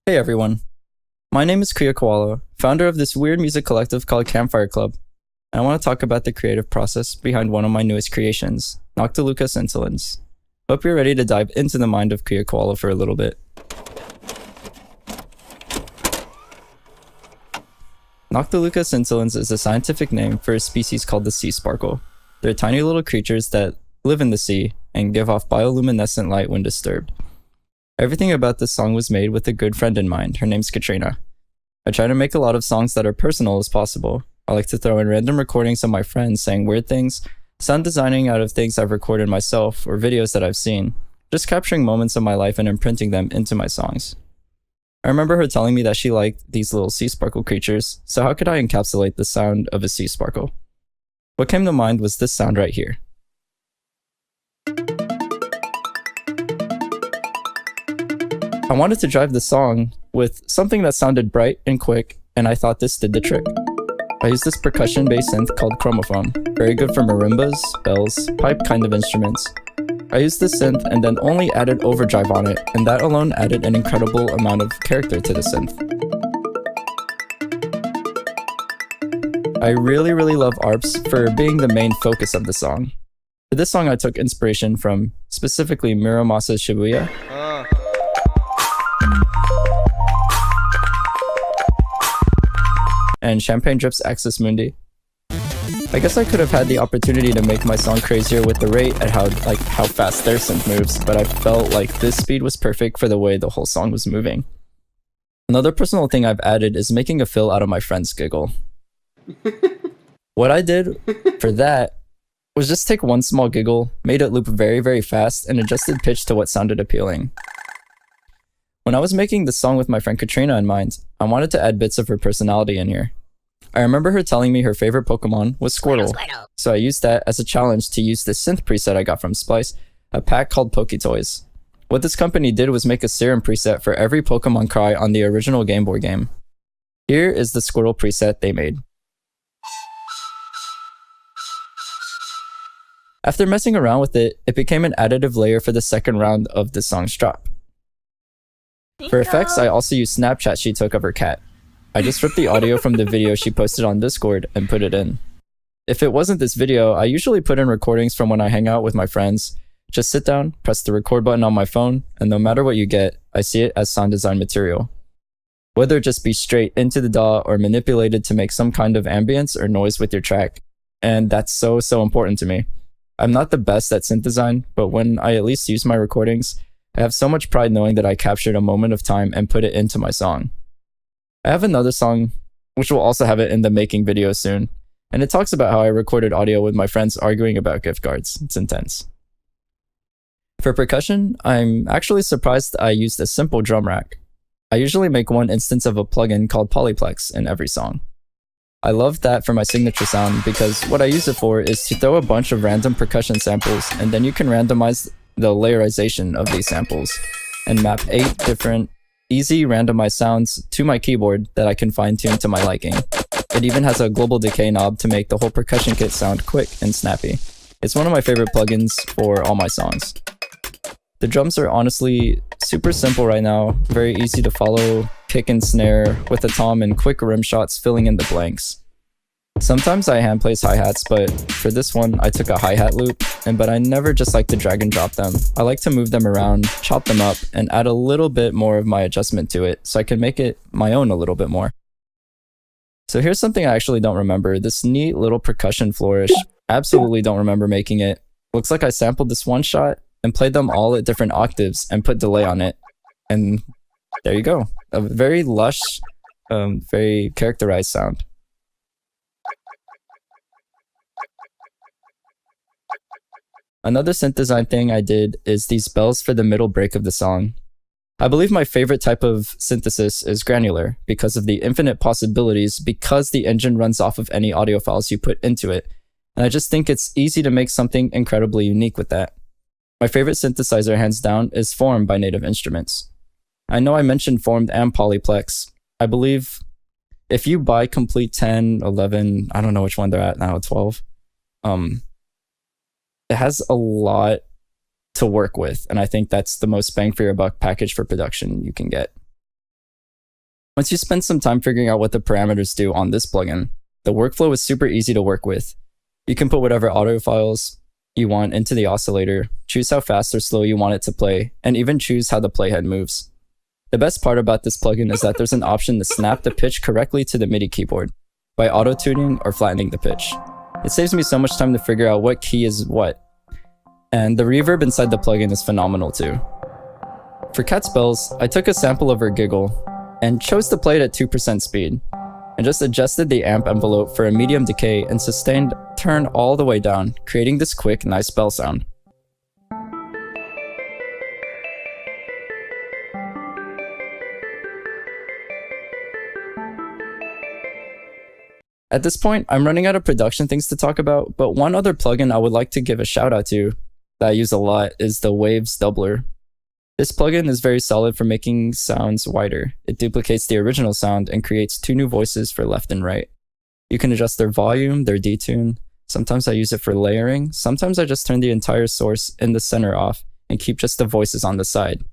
Hey everyone, my name is Kuya Koala, founder of this weird music collective called Campfire Club, and I want to talk about the creative process behind one of my newest creations, Noctiluca scintillans. Hope you're ready to dive into the mind of Kuya Koala for a little bit. Noctiluca scintillans is a scientific name for a species called the sea sparkle. They're tiny little creatures that live in the sea and give off bioluminescent light when disturbed. Everything about this song was made with a good friend in mind. Her name's Katrina. I try to make a lot of songs that are personal as possible. I like to throw in random recordings of my friends saying weird things, sound designing out of things I've recorded myself or videos that I've seen, just capturing moments of my life and imprinting them into my songs. I remember her telling me that she liked these little sea sparkle creatures, so how could I encapsulate the sound of a sea sparkle? What came to mind was this sound right here. I wanted to drive the song with something that sounded bright and quick, and I thought this did the trick. I used this percussion-based synth called chromophone, very good for marimbas, bells, pipe kind of instruments. I used this synth and then only added overdrive on it, and that alone added an incredible amount of character to the synth. I really love ARPs for being the main focus of the song. For this song I took inspiration from specifically Murasa's Shibuya, and Champagne Drip's Axis Mundi. I guess I could have had the opportunity to make my song crazier with the rate at how fast their synth moves, but I felt like this speed was perfect for the way the whole song was moving. Another personal thing I've added is making a fill out of my friend's giggle. What I did for that was just take one small giggle, made it loop very fast, and adjusted pitch to what sounded appealing. When I was making this song with my friend Katrina in mind, I wanted to add bits of her personality in here. I remember her telling me her favorite Pokemon was Squirtle, so I used that as a challenge to use this synth preset I got from Splice, a pack called Poketoys. What this company did was make a serum preset for every Pokemon cry on the original Game Boy game. Here is the Squirtle preset they made. After messing around with it, it became an additive layer for the second round of the song's drop. For effects, I also used Snapchat she took of her cat. I just ripped the audio from the video she posted on Discord and put it in. If it wasn't this video, I usually put in recordings from when I hang out with my friends. Just sit down, press the record button on my phone, and no matter what you get, I see it as sound design material. Whether it just be straight into the DAW or manipulated to make some kind of ambience or noise with your track. And that's so important to me. I'm not the best at synth design, but when I at least use my recordings, I have so much pride knowing that I captured a moment of time and put it into my song. I have another song, which will also have it in the making video soon, and it talks about how I recorded audio with my friends arguing about gift cards. It's intense. For percussion, I'm actually surprised I used a simple drum rack. I usually make one instance of a plugin called Polyplex in every song. I love that for my signature sound because what I use it for is to throw a bunch of random percussion samples, and then you can randomize the layerization of these samples and map 8 different easy randomized sounds to my keyboard that I can fine-tune to my liking. It even has a global decay knob to make the whole percussion kit sound quick and snappy. It's one of my favorite plugins for all my songs. The drums are honestly super simple right now, very easy to follow, kick and snare with a tom and quick rim shots filling in the blanks. Sometimes I hand place hi-hats, but for this one I took a hi-hat loop, but I never just like to drag and drop them. I like to move them around, chop them up, and add a little bit more of my adjustment to it so I can make it my own a little bit more. So here's something I actually don't remember, this neat little percussion flourish. Absolutely don't remember making it. Looks like I sampled this one shot and played them all at different octaves and put delay on it. And there you go. A very lush, very characterized sound. Another synth design thing I did is these bells for the middle break of the song. I believe my favorite type of synthesis is granular because of the infinite possibilities because the engine runs off of any audio files you put into it. And I just think it's easy to make something incredibly unique with that. My favorite synthesizer hands down is Form by Native Instruments. I know I mentioned Formed and Polyplex. I believe if you buy Complete 10, 11, I don't know which one they're at now, 12, it has a lot to work with, and I think that's the most bang for your buck package for production you can get. Once you spend some time figuring out what the parameters do on this plugin, the workflow is super easy to work with. You can put whatever audio files you want into the oscillator, choose how fast or slow you want it to play, and even choose how the playhead moves. The best part about this plugin is that there's an option to snap the pitch correctly to the MIDI keyboard by auto-tuning or flattening the pitch. It saves me so much time to figure out what key is what. And the reverb inside the plugin is phenomenal too. For Cat Spells, I took a sample of her giggle and chose to play it at 2% speed, and just adjusted the amp envelope for a medium decay and sustained turn all the way down, creating this quick, nice spell sound. At this point, I'm running out of production things to talk about, but one other plugin I would like to give a shout out to that I use a lot is the Waves Doubler. This plugin is very solid for making sounds wider. It duplicates the original sound and creates two new voices for left and right. You can adjust their volume, their detune. Sometimes I use it for layering. Sometimes I just turn the entire source in the center off and keep just the voices on the side.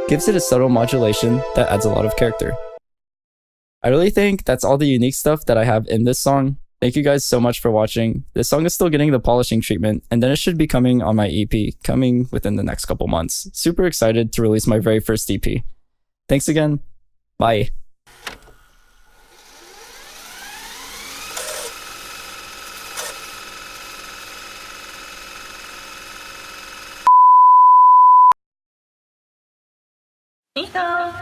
Gives it a subtle modulation that adds a lot of character. I really think that's all the unique stuff that I have in this song. Thank you guys so much for watching. This song is still getting the polishing treatment, and then it should be coming on my EP, coming within the next couple months. Super excited to release my very first EP. Thanks again. Bye. Nico.